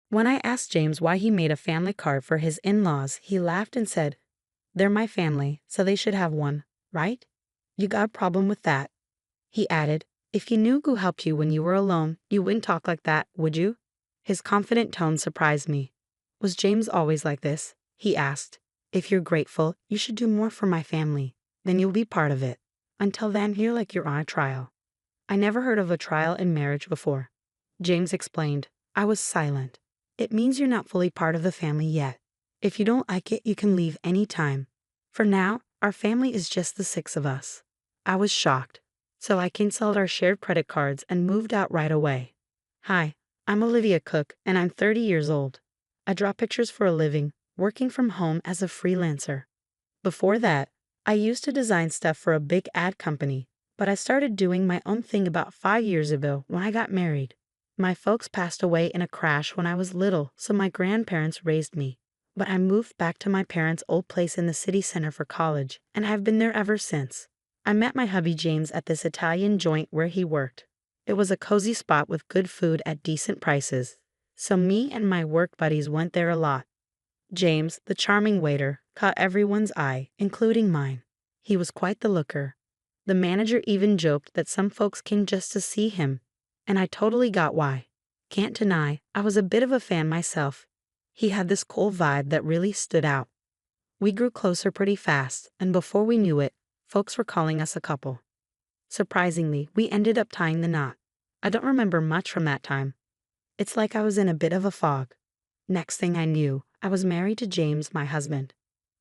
When I asked James why he made a family card for his in-laws, he laughed and said, "They're my family, so they should have one, right? You got a problem with that?" He added, "If you knew who helped you when you were alone, you wouldn't talk like that, would you?" His confident tone surprised me. Was James always like this? He asked. "If you're grateful, you should do more for my family. Then you'll be part of it. Until then, you're like you're on a trial." I never heard of a trial in marriage before. James explained. I was silent. "It means you're not fully part of the family yet. If you don't like it, you can leave any time. For now, our family is just the six of us." I was shocked. So I canceled our shared credit cards and moved out right away. "Hi, I'm Olivia Cook, and I'm 30 years old. I draw pictures for a living, working from home as a freelancer. Before that, I used to design stuff for a big ad company, but I started doing my own thing about 5 years ago when I got married. My folks passed away in a crash when I was little, so my grandparents raised me. But I moved back to my parents' old place in the city center for college, and I've been there ever since. I met my hubby James at this Italian joint where he worked. It was a cozy spot with good food at decent prices, so me and my work buddies went there a lot. James, the charming waiter, caught everyone's eye, including mine. He was quite the looker. The manager even joked that some folks came just to see him, and I totally got why. Can't deny, I was a bit of a fan myself. He had this cool vibe that really stood out. We grew closer pretty fast, and before we knew it, folks were calling us a couple. Surprisingly, we ended up tying the knot. I don't remember much from that time. It's like I was in a bit of a fog. Next thing I knew, I was married to James, my husband.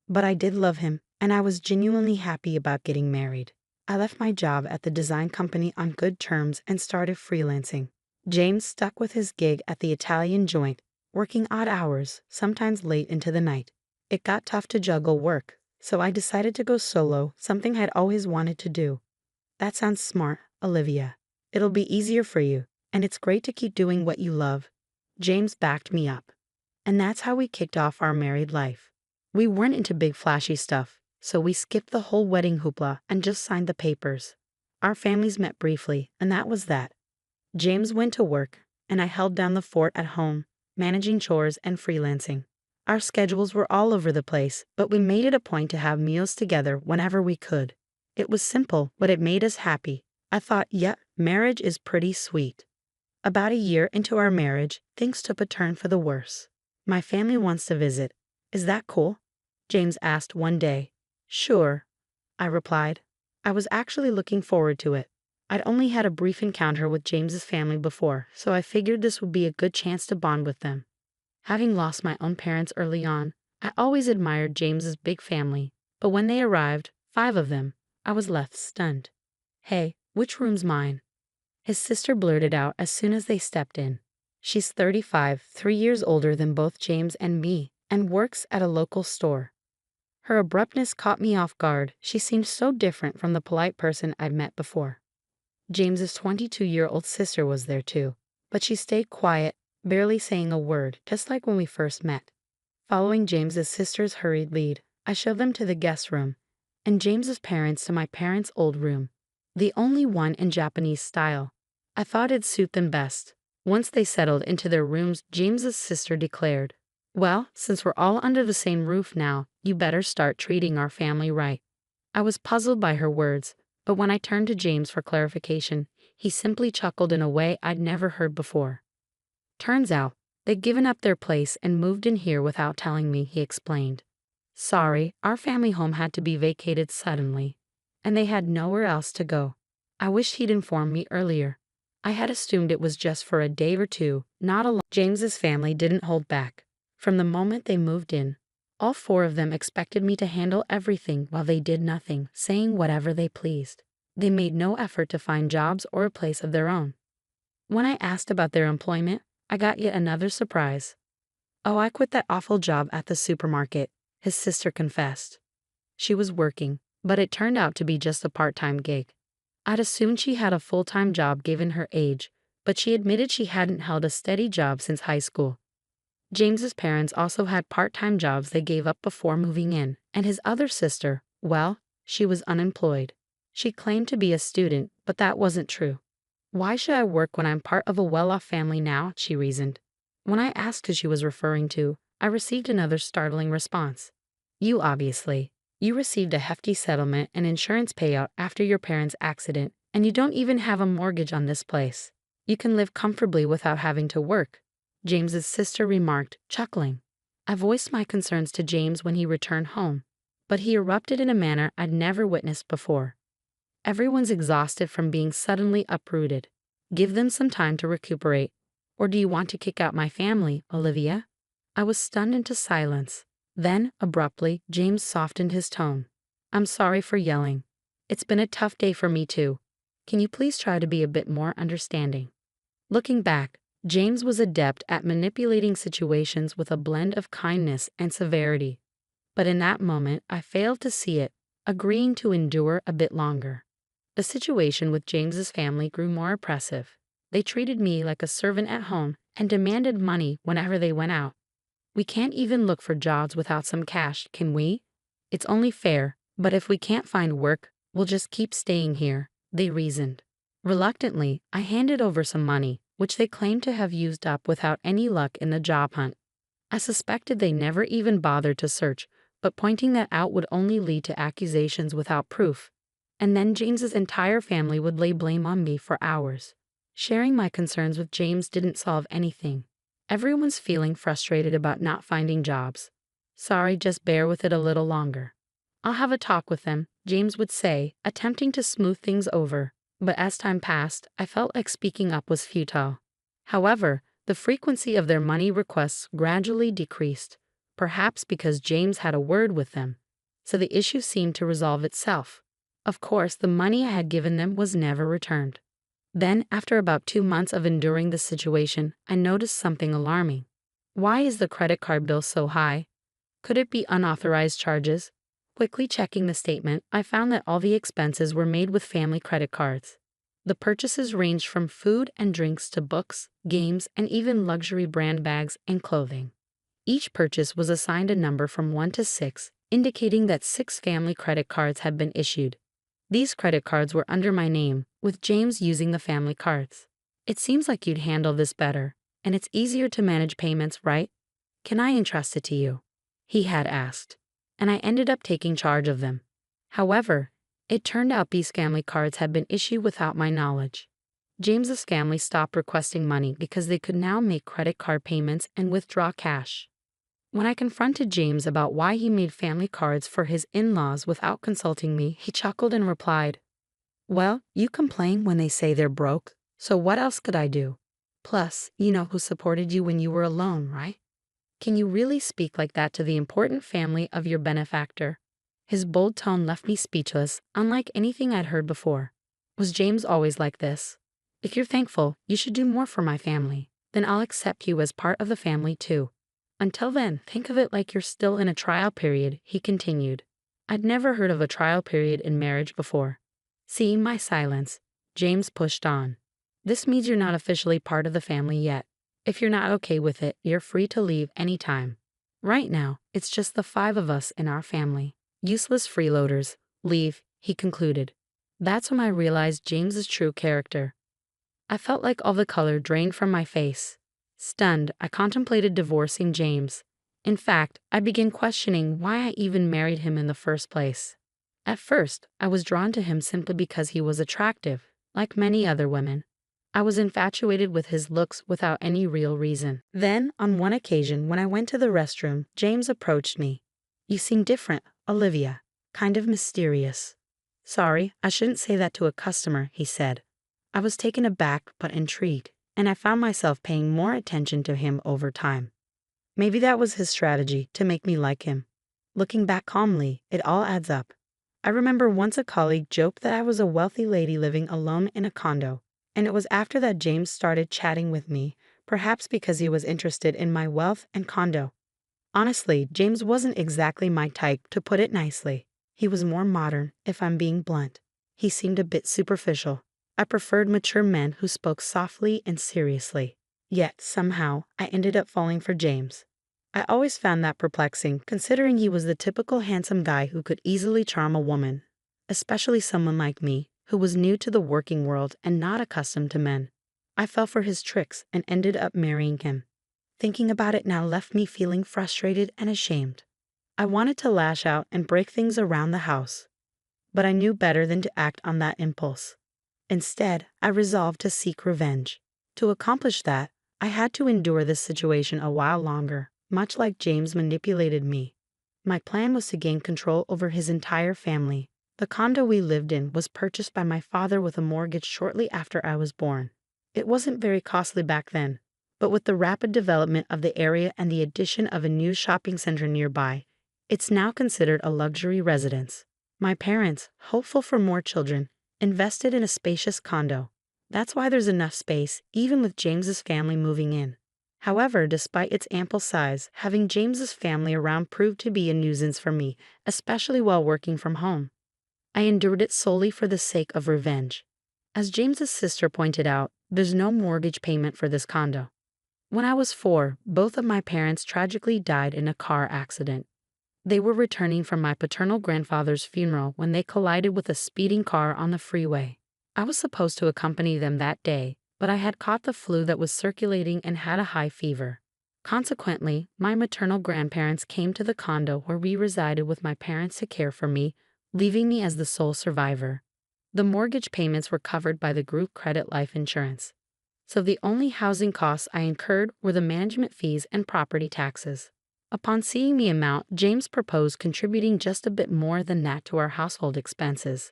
But I did love him, and I was genuinely happy about getting married. I left my job at the design company on good terms and started freelancing. James stuck with his gig at the Italian joint, working odd hours, sometimes late into the night. It got tough to juggle work, so I decided to go solo, something I'd always wanted to do. That sounds smart, Olivia. It'll be easier for you, and it's great to keep doing what you love. James backed me up. And that's how we kicked off our married life. We weren't into big flashy stuff, so we skipped the whole wedding hoopla and just signed the papers. Our families met briefly, and that was that. James went to work, and I held down the fort at home, managing chores and freelancing. Our schedules were all over the place, but we made it a point to have meals together whenever we could. It was simple, but it made us happy. I thought, yep, marriage is pretty sweet. About a year into our marriage, things took a turn for the worse. My family wants to visit. Is that cool? James asked one day. Sure, I replied. I was actually looking forward to it. I'd only had a brief encounter with James's family before, so I figured this would be a good chance to bond with them. Having lost my own parents early on, I always admired James's big family, but when they arrived, 5 of them, I was left stunned. Hey, which room's mine? His sister blurted out as soon as they stepped in. She's 35, 3 years older than both James and me, and works at a local store. Her abruptness caught me off guard. She seemed so different from the polite person I'd met before. James's 22-year-old sister was there too, but she stayed quiet, barely saying a word, just like when we first met. Following James's sister's hurried lead, I showed them to the guest room, and James's parents to my parents' old room, the only one in Japanese style. I thought it'd suit them best. Once they settled into their rooms, James's sister declared, "Well, since we're all under the same roof now, you better start treating our family right." I was puzzled by her words, but when I turned to James for clarification, he simply chuckled in a way I'd never heard before. Turns out, they'd given up their place and moved in here without telling me, he explained. Sorry, our family home had to be vacated suddenly, and they had nowhere else to go. I wish he'd informed me earlier. I had assumed it was just for a day or two, not a long. James's family didn't hold back. From the moment they moved in, all 4 of them expected me to handle everything while they did nothing, saying whatever they pleased. They made no effort to find jobs or a place of their own. When I asked about their employment, I got yet another surprise. "Oh, I quit that awful job at the supermarket," his sister confessed. She was working, but it turned out to be just a part-time gig. I'd assumed she had a full-time job given her age, but she admitted she hadn't held a steady job since high school. James's parents also had part-time jobs they gave up before moving in, and his other sister, well, she was unemployed. She claimed to be a student, but that wasn't true. "Why should I work when I'm part of a well-off family now?" she reasoned. When I asked who she was referring to, I received another startling response. You obviously. You received a hefty settlement and insurance payout after your parents' accident, and you don't even have a mortgage on this place. You can live comfortably without having to work, James's sister remarked, chuckling. I voiced my concerns to James when he returned home, but he erupted in a manner I'd never witnessed before. Everyone's exhausted from being suddenly uprooted. Give them some time to recuperate. Or do you want to kick out my family, Olivia? I was stunned into silence. Then, abruptly, James softened his tone. I'm sorry for yelling. It's been a tough day for me too. Can you please try to be a bit more understanding? Looking back, James was adept at manipulating situations with a blend of kindness and severity. But in that moment, I failed to see it, agreeing to endure a bit longer. The situation with James's family grew more oppressive. They treated me like a servant at home and demanded money whenever they went out. We can't even look for jobs without some cash, can we? It's only fair, but if we can't find work, we'll just keep staying here, they reasoned. Reluctantly, I handed over some money, which they claimed to have used up without any luck in the job hunt. I suspected they never even bothered to search, but pointing that out would only lead to accusations without proof. And then James's entire family would lay blame on me for hours. Sharing my concerns with James didn't solve anything. Everyone's feeling frustrated about not finding jobs. Sorry, just bear with it a little longer. I'll have a talk with them, James would say, attempting to smooth things over. But as time passed, I felt like speaking up was futile. However, the frequency of their money requests gradually decreased, perhaps because James had a word with them. So the issue seemed to resolve itself. Of course, the money I had given them was never returned. Then, after about 2 months of enduring the situation, I noticed something alarming. Why is the credit card bill so high? Could it be unauthorized charges? Quickly checking the statement, I found that all the expenses were made with family credit cards. The purchases ranged from food and drinks to books, games, and even luxury brand bags and clothing. Each purchase was assigned a number from 1 to 6, indicating that 6 family credit cards had been issued. These credit cards were under my name, with James using the family cards. It seems like you'd handle this better, and it's easier to manage payments, right? Can I entrust it to you? He had asked, and I ended up taking charge of them. However, it turned out these family cards had been issued without my knowledge. James's family stopped requesting money because they could now make credit card payments and withdraw cash. When I confronted James about why he made family cards for his in-laws without consulting me, he chuckled and replied, well, you complain when they say they're broke, so what else could I do? Plus, you know who supported you when you were alone, right? Can you really speak like that to the important family of your benefactor? His bold tone left me speechless, unlike anything I'd heard before. Was James always like this? If you're thankful, you should do more for my family. Then I'll accept you as part of the family too. Until then, think of it like you're still in a trial period, he continued. I'd never heard of a trial period in marriage before. Seeing my silence, James pushed on. This means you're not officially part of the family yet. If you're not okay with it, you're free to leave anytime. Right now, it's just the 5 of us in our family. Useless freeloaders. Leave, he concluded. That's when I realized James's true character. I felt like all the color drained from my face. Stunned, I contemplated divorcing James. In fact, I began questioning why I even married him in the first place. At first, I was drawn to him simply because he was attractive, like many other women. I was infatuated with his looks without any real reason. Then, on one occasion when I went to the restroom, James approached me. You seem different, Olivia. Kind of mysterious. Sorry, I shouldn't say that to a customer, he said. I was taken aback but intrigued, and I found myself paying more attention to him over time. Maybe that was his strategy to make me like him. Looking back calmly, it all adds up. I remember once a colleague joked that I was a wealthy lady living alone in a condo, and it was after that James started chatting with me, perhaps because he was interested in my wealth and condo. Honestly, James wasn't exactly my type, to put it nicely. He was more modern, if I'm being blunt. He seemed a bit superficial. I preferred mature men who spoke softly and seriously. Yet, somehow, I ended up falling for James. I always found that perplexing, considering he was the typical handsome guy who could easily charm a woman, especially someone like me, who was new to the working world and not accustomed to men. I fell for his tricks and ended up marrying him. Thinking about it now left me feeling frustrated and ashamed. I wanted to lash out and break things around the house, but I knew better than to act on that impulse. Instead, I resolved to seek revenge. To accomplish that, I had to endure this situation a while longer, much like James manipulated me. My plan was to gain control over his entire family. The condo we lived in was purchased by my father with a mortgage shortly after I was born. It wasn't very costly back then, but with the rapid development of the area and the addition of a new shopping center nearby, it's now considered a luxury residence. My parents, hopeful for more children, invested in a spacious condo. That's why there's enough space, even with James's family moving in. However, despite its ample size, having James's family around proved to be a nuisance for me, especially while working from home. I endured it solely for the sake of revenge. As James's sister pointed out, there's no mortgage payment for this condo. When I was 4, both of my parents tragically died in a car accident. They were returning from my paternal grandfather's funeral when they collided with a speeding car on the freeway. I was supposed to accompany them that day, but I had caught the flu that was circulating and had a high fever. Consequently, my maternal grandparents came to the condo where we resided with my parents to care for me, leaving me as the sole survivor. The mortgage payments were covered by the group credit life insurance, so the only housing costs I incurred were the management fees and property taxes. Upon seeing the amount, James proposed contributing just a bit more than that to our household expenses.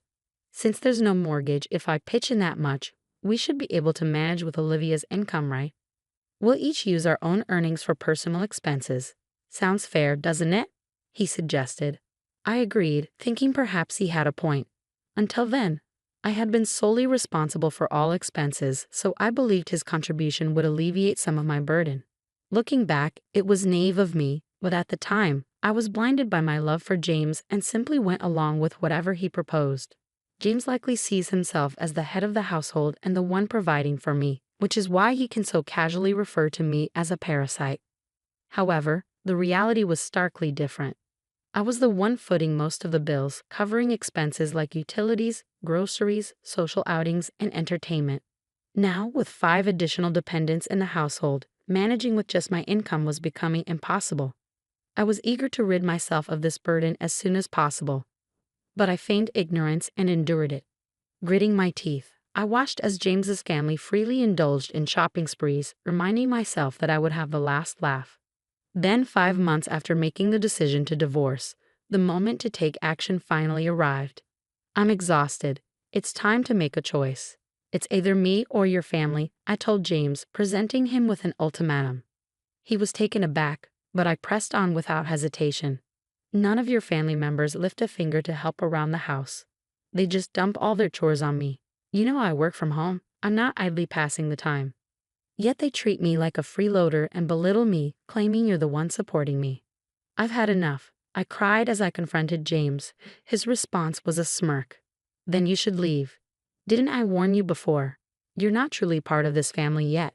Since there's no mortgage, if I pitch in that much, we should be able to manage with Olivia's income, right? We'll each use our own earnings for personal expenses. Sounds fair, doesn't it? He suggested. I agreed, thinking perhaps he had a point. Until then, I had been solely responsible for all expenses, so I believed his contribution would alleviate some of my burden. Looking back, it was naive of me, but at the time, I was blinded by my love for James and simply went along with whatever he proposed. James likely sees himself as the head of the household and the one providing for me, which is why he can so casually refer to me as a parasite. However, the reality was starkly different. I was the one footing most of the bills, covering expenses like utilities, groceries, social outings, and entertainment. Now, with 5 additional dependents in the household, managing with just my income was becoming impossible. I was eager to rid myself of this burden as soon as possible, but I feigned ignorance and endured it. Gritting my teeth, I watched as James's family freely indulged in shopping sprees, reminding myself that I would have the last laugh. Then, 5 months after making the decision to divorce, the moment to take action finally arrived. I'm exhausted. It's time to make a choice. It's either me or your family, I told James, presenting him with an ultimatum. He was taken aback, but I pressed on without hesitation. None of your family members lift a finger to help around the house. They just dump all their chores on me. You know I work from home. I'm not idly passing the time. Yet they treat me like a freeloader and belittle me, claiming you're the one supporting me. I've had enough. I cried as I confronted James. His response was a smirk. Then you should leave. Didn't I warn you before? You're not truly part of this family yet.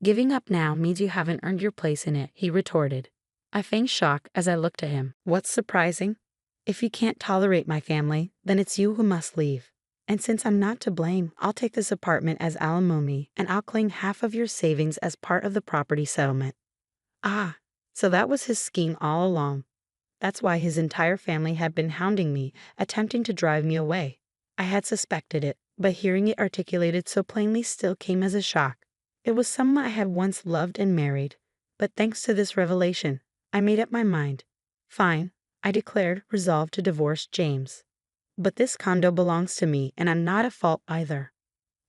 Giving up now means you haven't earned your place in it, he retorted. I feigned shock as I looked at him. What's surprising? If you can't tolerate my family, then it's you who must leave. And since I'm not to blame, I'll take this apartment as alimony and I'll claim half of your savings as part of the property settlement. Ah, so that was his scheme all along. That's why his entire family had been hounding me, attempting to drive me away. I had suspected it, but hearing it articulated so plainly still came as a shock. It was someone I had once loved and married, but thanks to this revelation, I made up my mind. Fine, I declared, resolved to divorce James. But this condo belongs to me, and I'm not at fault either.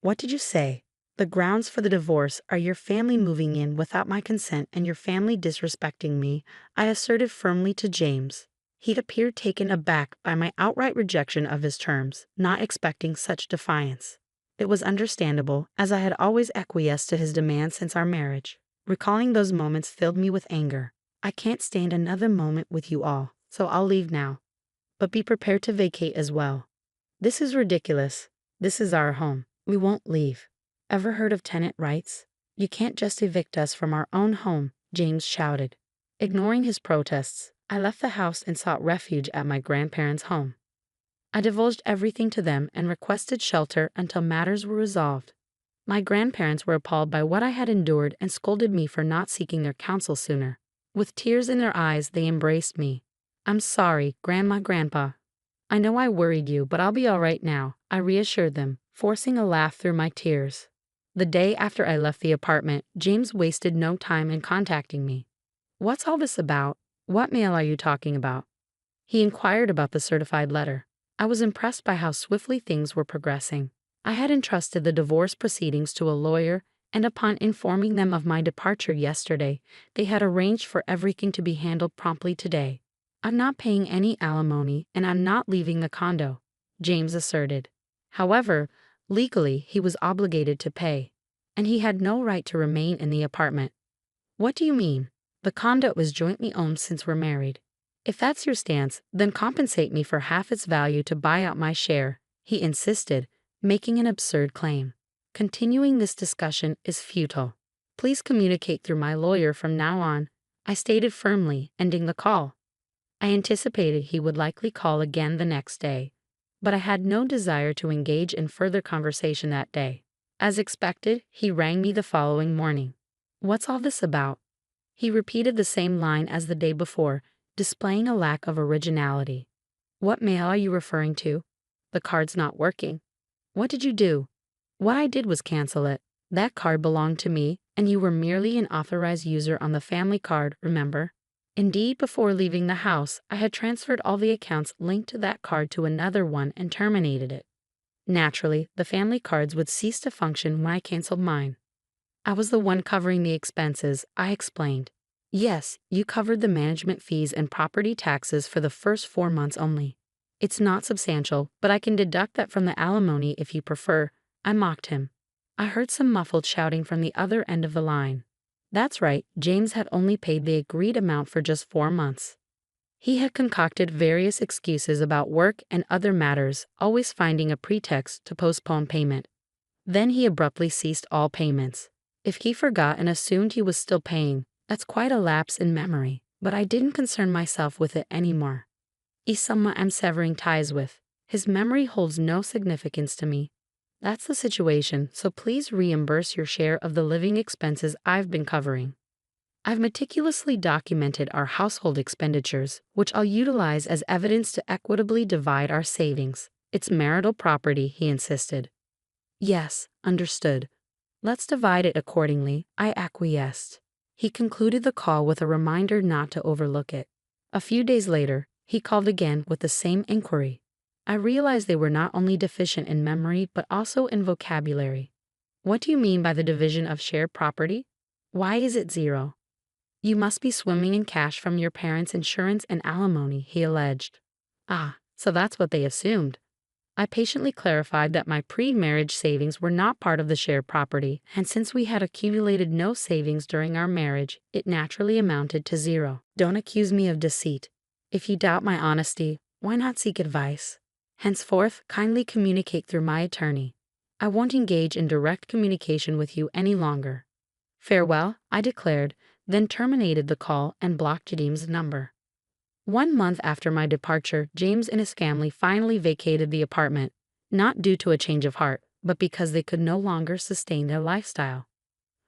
What did you say? The grounds for the divorce are your family moving in without my consent and your family disrespecting me, I asserted firmly to James. He'd appeared taken aback by my outright rejection of his terms, not expecting such defiance. It was understandable, as I had always acquiesced to his demands since our marriage. Recalling those moments filled me with anger. I can't stand another moment with you all, so I'll leave now. But be prepared to vacate as well. This is ridiculous. This is our home. We won't leave. Ever heard of tenant rights? You can't just evict us from our own home, James shouted. Ignoring his protests, I left the house and sought refuge at my grandparents' home. I divulged everything to them and requested shelter until matters were resolved. My grandparents were appalled by what I had endured and scolded me for not seeking their counsel sooner. With tears in their eyes, they embraced me. "I'm sorry, Grandpa. I know I worried you, but I'll be all right now," I reassured them, forcing a laugh through my tears. The day after I left the apartment, James wasted no time in contacting me. "What's all this about? What mail are you talking about?" He inquired about the certified letter. I was impressed by how swiftly things were progressing. I had entrusted the divorce proceedings to a lawyer, and upon informing them of my departure yesterday, they had arranged for everything to be handled promptly today. "I'm not paying any alimony, and I'm not leaving the condo," James asserted. However, legally he was obligated to pay, and he had no right to remain in the apartment. "What do you mean? The condo is jointly owned since we're married. If that's your stance, then compensate me for half its value to buy out my share," he insisted, making an absurd claim. "Continuing this discussion is futile. Please communicate through my lawyer from now on," I stated firmly, ending the call. I anticipated he would likely call again the next day, but I had no desire to engage in further conversation that day. As expected, he rang me the following morning. "What's all this about?" He repeated the same line as the day before, displaying a lack of originality. "What mail are you referring to? The card's not working." "What did you do?" "What I did was cancel it. That card belonged to me, and you were merely an authorized user on the family card, remember? Indeed, before leaving the house, I had transferred all the accounts linked to that card to another one and terminated it. Naturally, the family cards would cease to function when I canceled mine. I was the one covering the expenses," I explained. "Yes, you covered the management fees and property taxes for the first 4 months only. It's not substantial, but I can deduct that from the alimony if you prefer," I mocked him. I heard some muffled shouting from the other end of the line. That's right, James had only paid the agreed amount for just 4 months. He had concocted various excuses about work and other matters, always finding a pretext to postpone payment. Then he abruptly ceased all payments. If he forgot and assumed he was still paying, that's quite a lapse in memory, but I didn't concern myself with it anymore. He's someone I'm severing ties with. His memory holds no significance to me. That's the situation, so please reimburse your share of the living expenses I've been covering. I've meticulously documented our household expenditures, which I'll utilize as evidence to equitably divide our savings. It's marital property, he insisted. "Yes, understood. Let's divide it accordingly," I acquiesced. He concluded the call with a reminder not to overlook it. A few days later, he called again with the same inquiry. I realized they were not only deficient in memory but also in vocabulary. "What do you mean by the division of shared property? Why is it 0? You must be swimming in cash from your parents' insurance and alimony," he alleged. "Ah, so that's what they assumed." I patiently clarified that my pre-marriage savings were not part of the shared property, and since we had accumulated no savings during our marriage, it naturally amounted to 0. Don't accuse me of deceit. If you doubt my honesty, why not seek advice? Henceforth, kindly communicate through my attorney. I won't engage in direct communication with you any longer. Farewell, I declared, then terminated the call and blocked James' number. 1 month after my departure, James and his family finally vacated the apartment, not due to a change of heart, but because they could no longer sustain their lifestyle.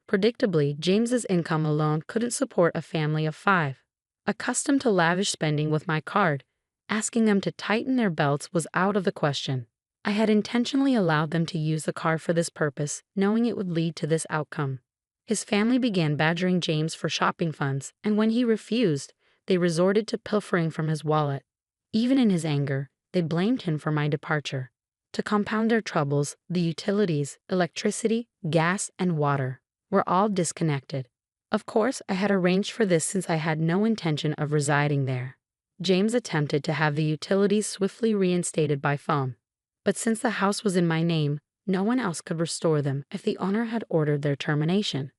Predictably, James's income alone couldn't support a family of 5. Accustomed to lavish spending with my card, asking them to tighten their belts was out of the question. I had intentionally allowed them to use the card for this purpose, knowing it would lead to this outcome. His family began badgering James for shopping funds, and when he refused, they resorted to pilfering from his wallet. Even in his anger, they blamed him for my departure. To compound their troubles, the utilities, electricity, gas, and water were all disconnected. Of course, I had arranged for this since I had no intention of residing there. James attempted to have the utilities swiftly reinstated by phone, but since the house was in my name, no one else could restore them if the owner had ordered their termination.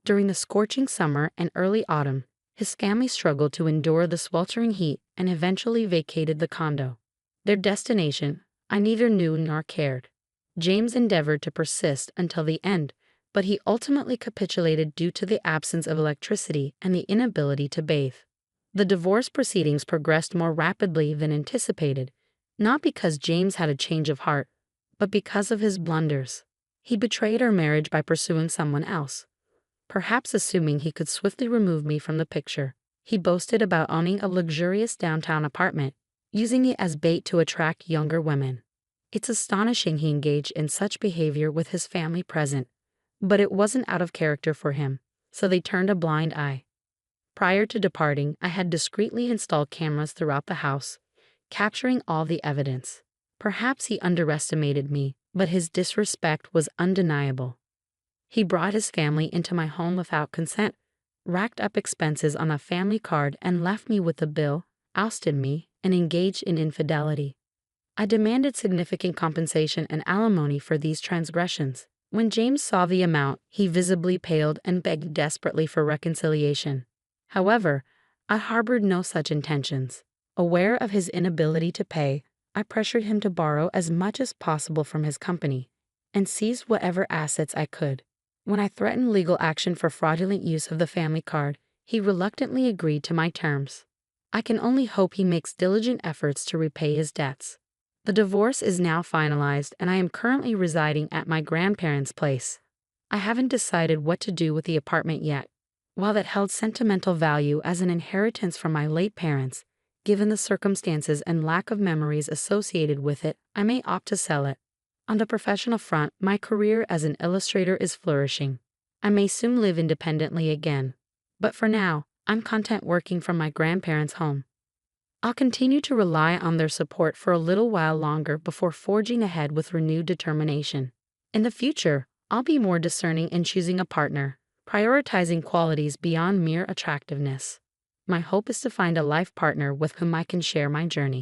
During the scorching summer and early autumn, his family struggled to endure the sweltering heat and eventually vacated the condo. Their destination, I neither knew nor cared. James endeavored to persist until the end, but he ultimately capitulated due to the absence of electricity and the inability to bathe. The divorce proceedings progressed more rapidly than anticipated, not because James had a change of heart, but because of his blunders. He betrayed our marriage by pursuing someone else, perhaps assuming he could swiftly remove me from the picture. He boasted about owning a luxurious downtown apartment, using it as bait to attract younger women. It's astonishing he engaged in such behavior with his family present, but it wasn't out of character for him, so they turned a blind eye. Prior to departing, I had discreetly installed cameras throughout the house, capturing all the evidence. Perhaps he underestimated me, but his disrespect was undeniable. He brought his family into my home without consent, racked up expenses on a family card, and left me with a bill, ousted me, and engaged in infidelity. I demanded significant compensation and alimony for these transgressions. When James saw the amount, he visibly paled and begged desperately for reconciliation. However, I harbored no such intentions. Aware of his inability to pay, I pressured him to borrow as much as possible from his company and seized whatever assets I could. When I threatened legal action for fraudulent use of the family card, he reluctantly agreed to my terms. I can only hope he makes diligent efforts to repay his debts. The divorce is now finalized, and I am currently residing at my grandparents' place. I haven't decided what to do with the apartment yet. While it held sentimental value as an inheritance from my late parents, given the circumstances and lack of memories associated with it, I may opt to sell it. On the professional front, my career as an illustrator is flourishing. I may soon live independently again. But for now, I'm content working from my grandparents' home. I'll continue to rely on their support for a little while longer before forging ahead with renewed determination. In the future, I'll be more discerning in choosing a partner, prioritizing qualities beyond mere attractiveness. My hope is to find a life partner with whom I can share my journey.